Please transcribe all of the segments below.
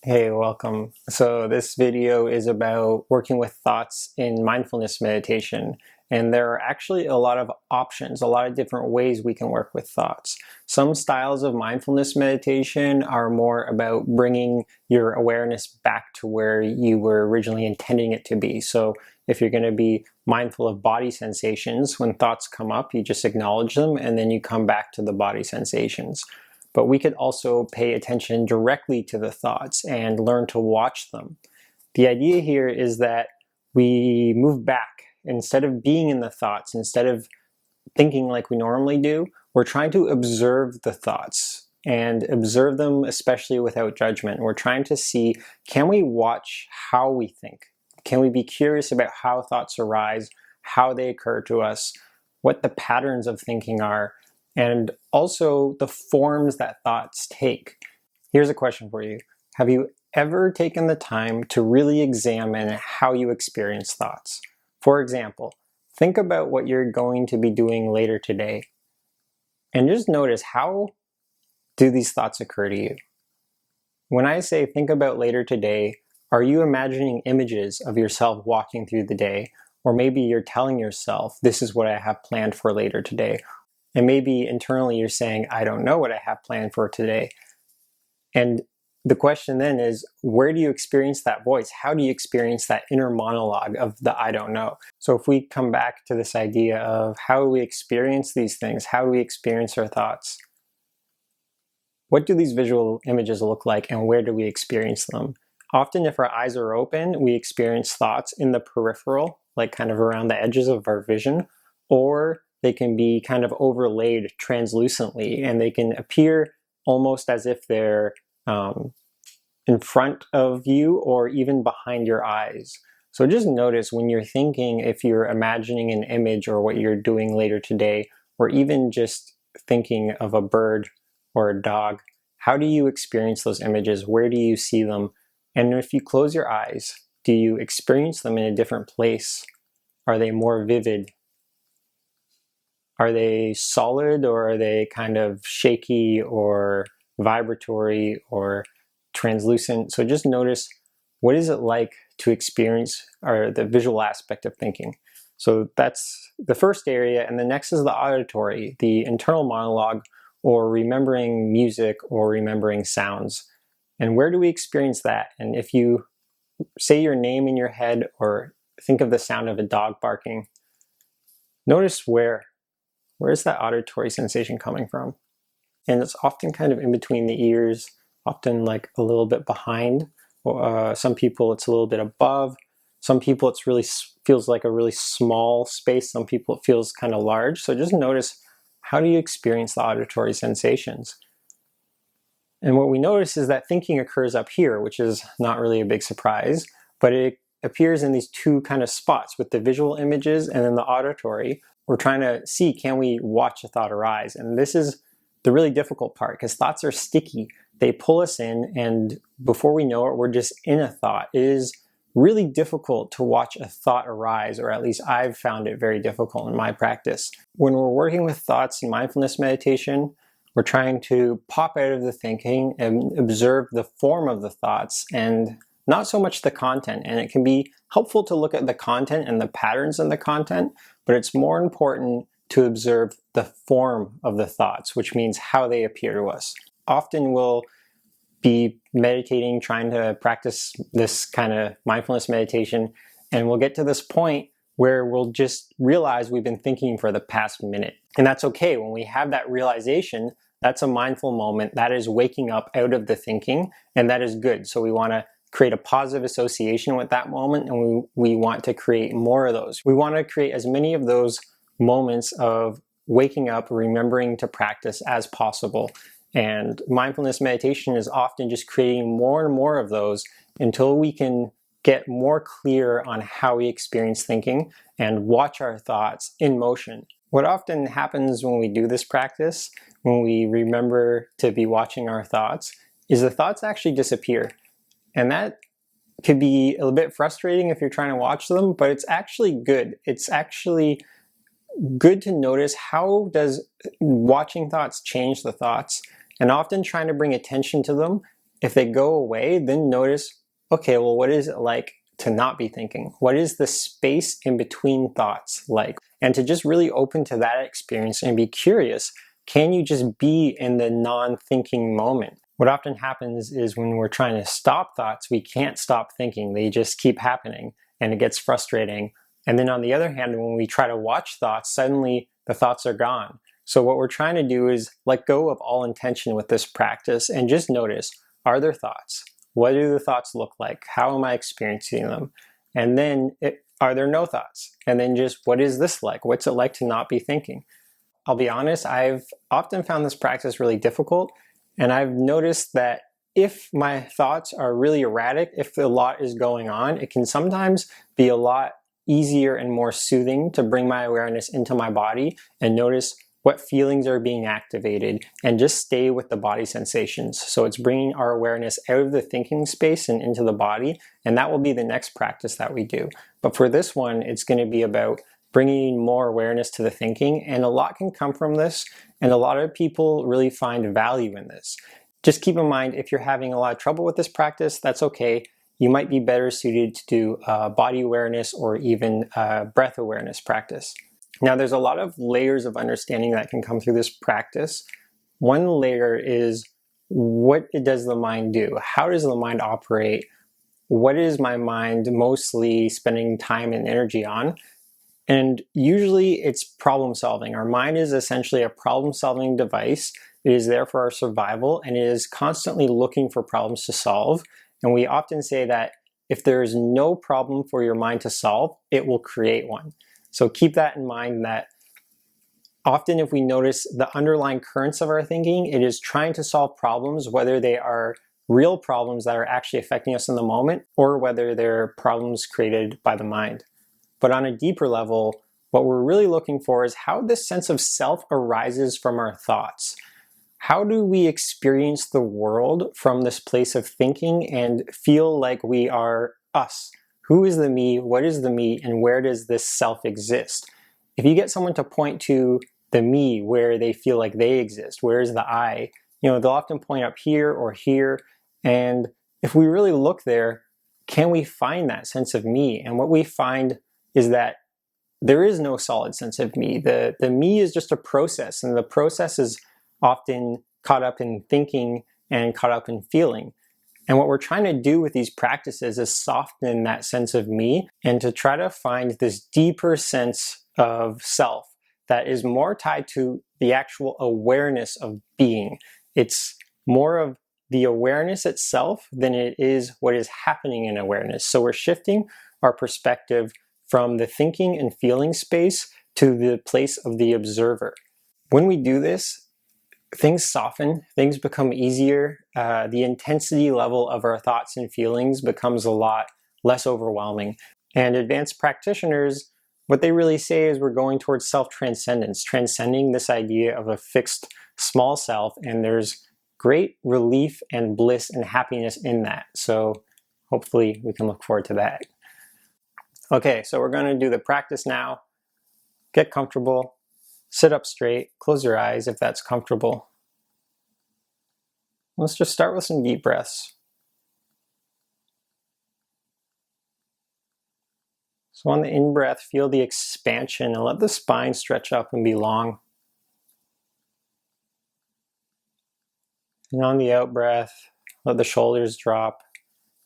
Hey, welcome. So this video is about working with thoughts in mindfulness meditation. And there are actually a lot of options, a lot of different ways we can work with thoughts. Some styles of mindfulness meditation are more about bringing your awareness back to where you were originally intending it to be. So if you're going to be mindful of body sensations, when thoughts come up, you just acknowledge them and then you come back to the body sensations. But we could also pay attention directly to the thoughts and learn to watch them. The idea here is that we move back. Instead of being in the thoughts, instead of thinking like we normally do, we're trying to observe the thoughts and observe them, especially without judgment. We're trying to see, can we watch how we think? Can we be curious about how thoughts arise, how they occur to us, what the patterns of thinking are, and also the forms that thoughts take? Here's a question for you. Have you ever taken the time to really examine how you experience thoughts? For example, think about what you're going to be doing later today and just notice, how do these thoughts occur to you? When I say think about later today, are you imagining images of yourself walking through the day? Or maybe you're telling yourself, this is what I have planned for later today. And maybe internally you're saying, I don't know what I have planned for today. And the question then is, where do you experience that voice? How do you experience that inner monologue of the I don't know? So if we come back to this idea of how do we experience these things, how do we experience our thoughts? What do these visual images look like and where do we experience them? Often if our eyes are open, we experience thoughts in the peripheral, like kind of around the edges of our vision, or they can be kind of overlaid translucently and they can appear almost as if they're in front of you or even behind your eyes. So just notice when you're thinking, if you're imagining an image or what you're doing later today, or even just thinking of a bird or a dog, how do you experience those images? Where do you see them? And if you close your eyes, do you experience them in a different place? Are they more vivid? Are they solid, or are they kind of shaky or vibratory or translucent? So just notice, what is it like to experience or the visual aspect of thinking? So that's the first area. And the next is the auditory, the internal monologue, or remembering music or remembering sounds. And where do we experience that? And if you say your name in your head or think of the sound of a dog barking, notice where is that auditory sensation coming from? And it's often kind of in between the ears, often like a little bit behind. Some people it's a little bit above. Some people it's really feels like a really small space. Some people it feels kind of large. So just notice, how do you experience the auditory sensations? And what we notice is that thinking occurs up here, which is not really a big surprise, but it appears in these two kind of spots with the visual images and then the auditory. We're trying to see, can we watch a thought arise? And this is the really difficult part, because thoughts are sticky. They pull us in, and before we know it, we're just in a thought. It is really difficult to watch a thought arise, or at least I've found it very difficult in my practice. When we're working with thoughts in mindfulness meditation, we're trying to pop out of the thinking and observe the form of the thoughts and not so much the content. And it can be helpful to look at the content and the patterns in the content, but it's more important to observe the form of the thoughts, which means how they appear to us. Often we'll be meditating, trying to practice this kind of mindfulness meditation, and we'll get to this point where we'll just realize we've been thinking for the past minute. And that's okay. When we have that realization, that's a mindful moment. That is waking up out of the thinking, and that is good. So we want to create a positive association with that moment, and we want to create more of those. We want to create as many of those moments of waking up, remembering to practice as possible. And mindfulness meditation is often just creating more and more of those until we can get more clear on how we experience thinking and watch our thoughts in motion. What often happens when we do this practice, when we remember to be watching our thoughts, is the thoughts actually disappear. And that could be a little bit frustrating if you're trying to watch them, but it's actually good. It's actually good to notice, how does watching thoughts change the thoughts, and often trying to bring attention to them if they go away, then notice, okay, well, what is it like to not be thinking? What is the space in between thoughts like? And to just really open to that experience and be curious, can you just be in the non-thinking moment? What often happens is when we're trying to stop thoughts, we can't stop thinking. They just keep happening and it gets frustrating. And then on the other hand, when we try to watch thoughts, suddenly the thoughts are gone. So what we're trying to do is let go of all intention with this practice and just notice, are there thoughts? What do the thoughts look like? How am I experiencing them? And then are there no thoughts? And then just, what is this like? What's it like to not be thinking? I'll be honest, I've often found this practice really difficult. And I've noticed that if my thoughts are really erratic, if a lot is going on, it can sometimes be a lot easier and more soothing to bring my awareness into my body and notice what feelings are being activated and just stay with the body sensations. So it's bringing our awareness out of the thinking space and into the body, and that will be the next practice that we do. But for this one, it's going to be about bringing more awareness to the thinking, and a lot can come from this, and a lot of people really find value in this. Just keep in mind, if you're having a lot of trouble with this practice, that's okay. You might be better suited to do body awareness or even breath awareness practice. Now, there's a lot of layers of understanding that can come through this practice. One layer is, what does the mind do? How does the mind operate? What is my mind mostly spending time and energy on? And usually it's problem solving. Our mind is essentially a problem solving device. It is there for our survival and it is constantly looking for problems to solve. And we often say that if there is no problem for your mind to solve, it will create one. So keep that in mind, that often if we notice the underlying currents of our thinking, it is trying to solve problems, whether they are real problems that are actually affecting us in the moment or whether they're problems created by the mind. But on a deeper level, what we're really looking for is how this sense of self arises from our thoughts. How do we experience the world from this place of thinking and feel like we are us? Who is the me? What is the me? And where does this self exist? If you get someone to point to the me where they feel like they exist, where is the I? They'll often point up here or here. And if we really look there, can we find that sense of me? And what we find is that there is no solid sense of me. The me is just a process, and the process is often caught up in thinking and caught up in feeling. And what we're trying to do with these practices is soften that sense of me and to try to find this deeper sense of self that is more tied to the actual awareness of being. It's more of the awareness itself than it is what is happening in awareness. So we're shifting our perspective from the thinking and feeling space to the place of the observer. When we do this, things soften, things become easier. The intensity level of our thoughts and feelings becomes a lot less overwhelming. And advanced practitioners, what they really say is we're going towards self-transcendence, transcending this idea of a fixed small self, and there's great relief and bliss and happiness in that. So hopefully we can look forward to that. Okay, so we're going to do the practice now. Get comfortable. Sit up straight, close your eyes if that's comfortable. Let's just start with some deep breaths. So on the in-breath, feel the expansion and let the spine stretch up and be long. And on the out-breath, let the shoulders drop.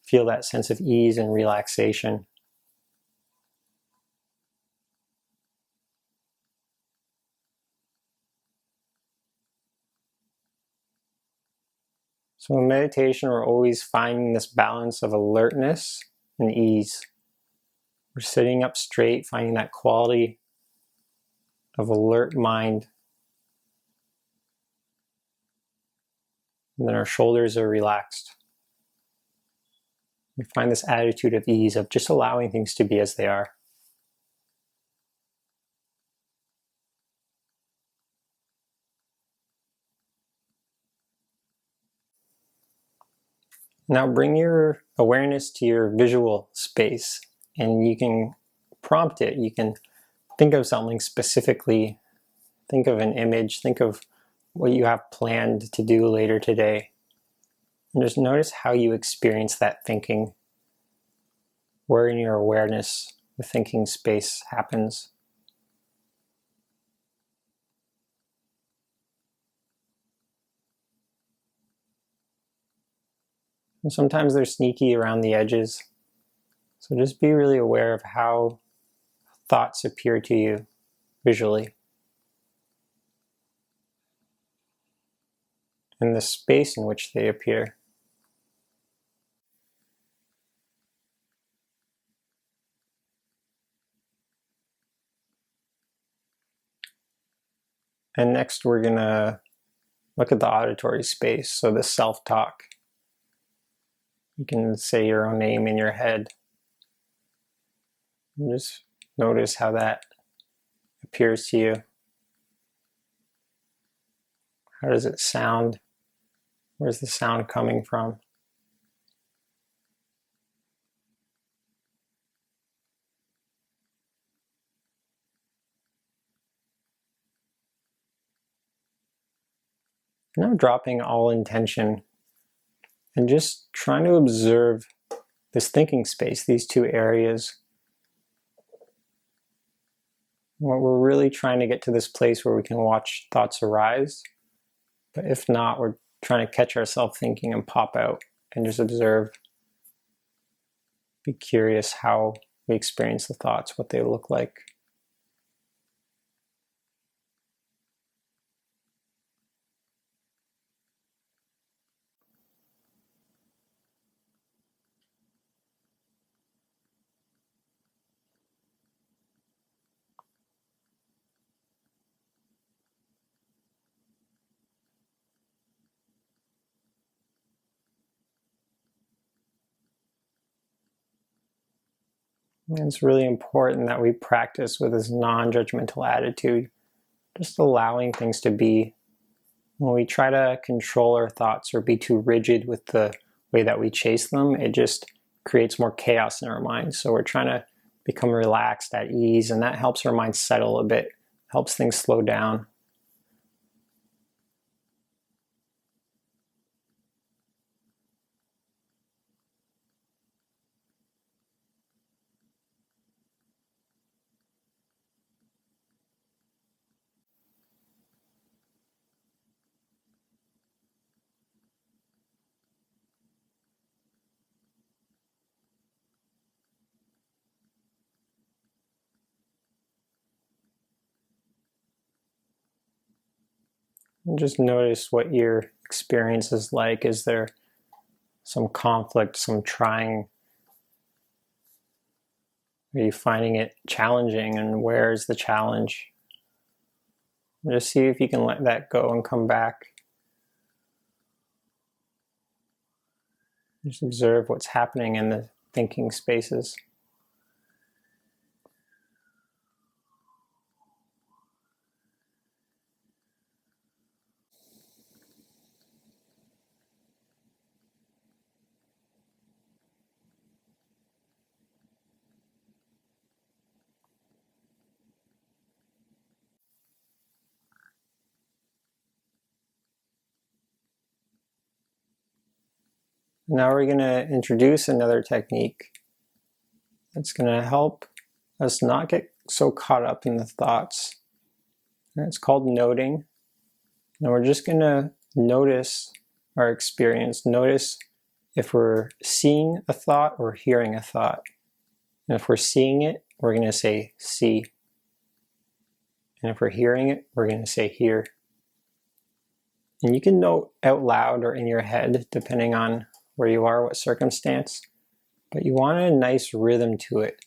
Feel that sense of ease and relaxation. So in meditation, we're always finding this balance of alertness and ease. We're sitting up straight, finding that quality of alert mind. And then our shoulders are relaxed. We find this attitude of ease, of just allowing things to be as they are. Now bring your awareness to your visual space, and you can prompt it. You can think of something specifically. Think of an image. Think of what you have planned to do later today. And just notice how you experience that thinking, where in your awareness the thinking space happens. And sometimes they're sneaky around the edges, so just be really aware of how thoughts appear to you visually, and the space in which they appear. And next we're going to look at the auditory space, so the self-talk. You can say your own name in your head. And just notice how that appears to you. How does it sound? Where's the sound coming from? Now dropping all intention and just trying to observe this thinking space, these two areas. What we're really trying to get to this place where we can watch thoughts arise, but if not, we're trying to catch ourselves thinking and pop out and just observe. Be curious how we experience the thoughts, what they look like. And it's really important that we practice with this non-judgmental attitude, just allowing things to be. When we try to control our thoughts or be too rigid with the way that we chase them, it just creates more chaos in our minds. So we're trying to become relaxed, at ease, and that helps our mind settle a bit, helps things slow down. And just notice what your experience is like. Is there some conflict, some trying? Are you finding it challenging, and where is the challenge? Just see if you can let that go and come back. Just observe what's happening in the thinking spaces. Now we're going to introduce another technique that's going to help us not get so caught up in the thoughts. And it's called noting. And we're just going to notice our experience. Notice if we're seeing a thought or hearing a thought. And if we're seeing it, we're going to say see. And if we're hearing it, we're going to say hear. And you can note out loud or in your head, depending on where you are, what circumstance, but you want a nice rhythm to it.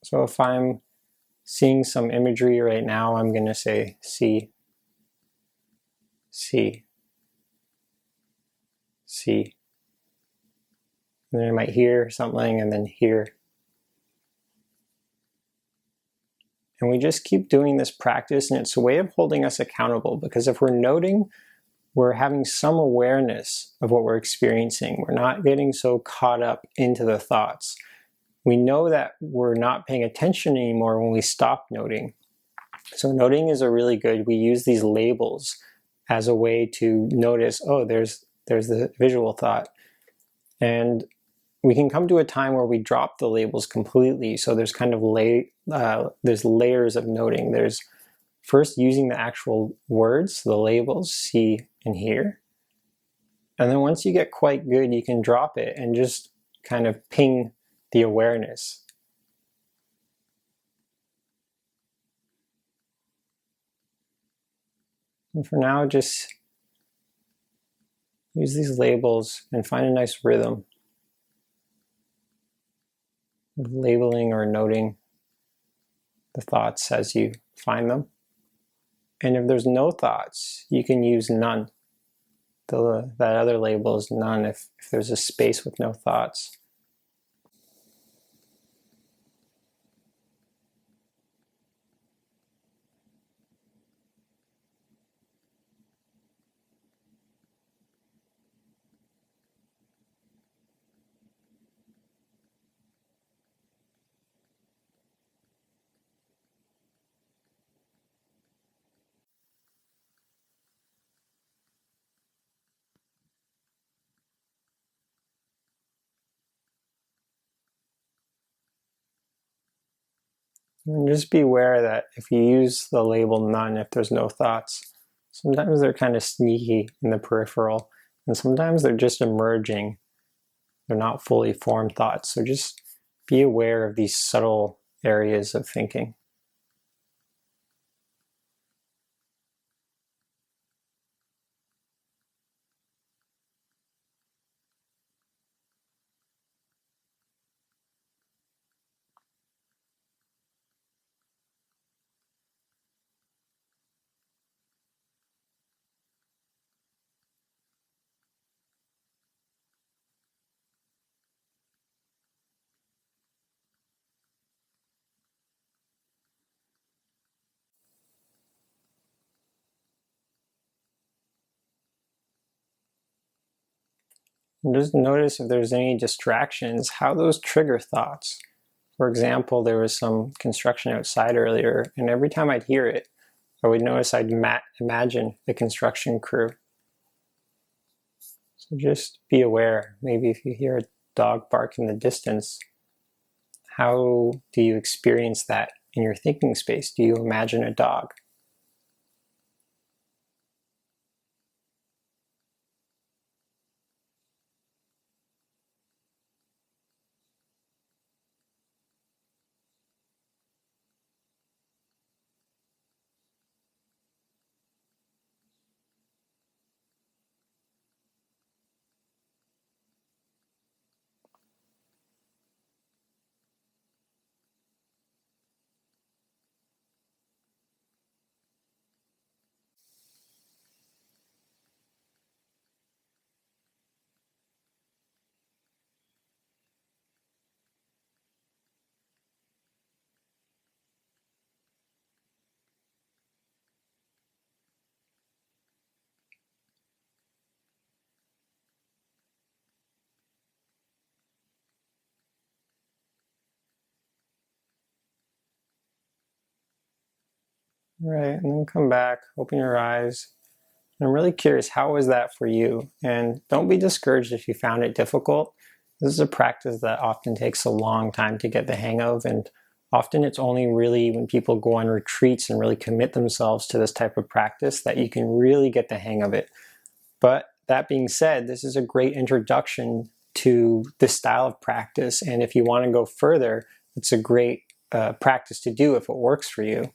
So if I'm seeing some imagery right now, I'm going to say see, see, see. And then I might hear something and then hear. And we just keep doing this practice, and it's a way of holding us accountable, because if we're noting, we're having some awareness of what we're experiencing. We're not getting so caught up into the thoughts. We know that we're not paying attention anymore when we stop noting. So noting is a really good, we use these labels as a way to notice, oh, there's the visual thought. And we can come to a time where we drop the labels completely. So there's kind of there's layers of noting. There's first using the actual words, the labels, see and hear. And then once you get quite good, you can drop it and just kind of ping the awareness. And for now, just use these labels and find a nice rhythm of labeling or noting the thoughts as you find them. And if there's no thoughts, you can use none. That other label is none if there's a space with no thoughts. And just be aware that if you use the label none, if there's no thoughts, sometimes they're kind of sneaky in the peripheral, and sometimes they're just emerging. They're not fully formed thoughts. So just be aware of these subtle areas of thinking. And just notice if there's any distractions, how those trigger thoughts. For example, there was some construction outside earlier, and every time I'd hear it, I would notice I'd imagine the construction crew. So just be aware. Maybe if you hear a dog bark in the distance, how do you experience that in your thinking space? Do you imagine a dog? Right, and then come back, open your eyes. I'm really curious, how was that for you? And don't be discouraged if you found it difficult. This is a practice that often takes a long time to get the hang of, and often it's only really when people go on retreats and really commit themselves to this type of practice that you can really get the hang of it. But that being said, this is a great introduction to this style of practice, and if you want to go further, it's a great practice to do if it works for you.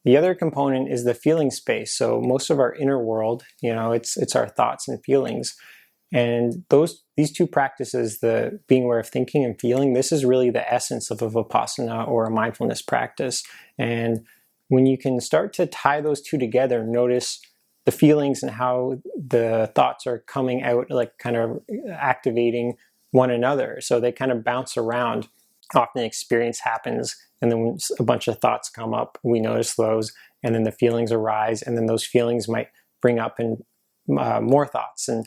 The other component is the feeling space. So most of our inner world, it's our thoughts and feelings. And these two practices, the being aware of thinking and feeling, this is really the essence of a Vipassana or a mindfulness practice. And when you can start to tie those two together, notice the feelings and how the thoughts are coming out, like kind of activating one another. So they kind of bounce around. Often an experience happens, and then a bunch of thoughts come up. We notice those, and then the feelings arise, and then those feelings might bring up more thoughts. And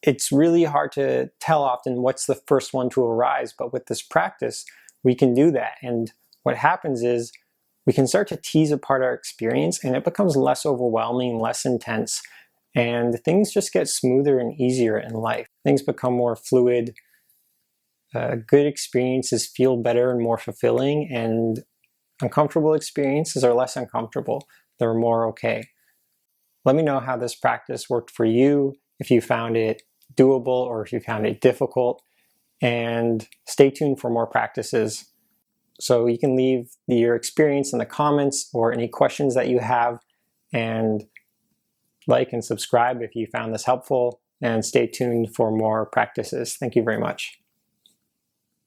it's really hard to tell often what's the first one to arise, but with this practice, we can do that. And what happens is, we can start to tease apart our experience, and it becomes less overwhelming, less intense, and things just get smoother and easier in life. Things become more fluid. Good experiences feel better and more fulfilling, and uncomfortable experiences are less uncomfortable. They're more okay. Let me know how this practice worked for you, if you found it doable or if you found it difficult, and stay tuned for more practices. So you can leave your experience in the comments or any questions that you have, and like and subscribe if you found this helpful, and stay tuned for more practices. Thank you very much.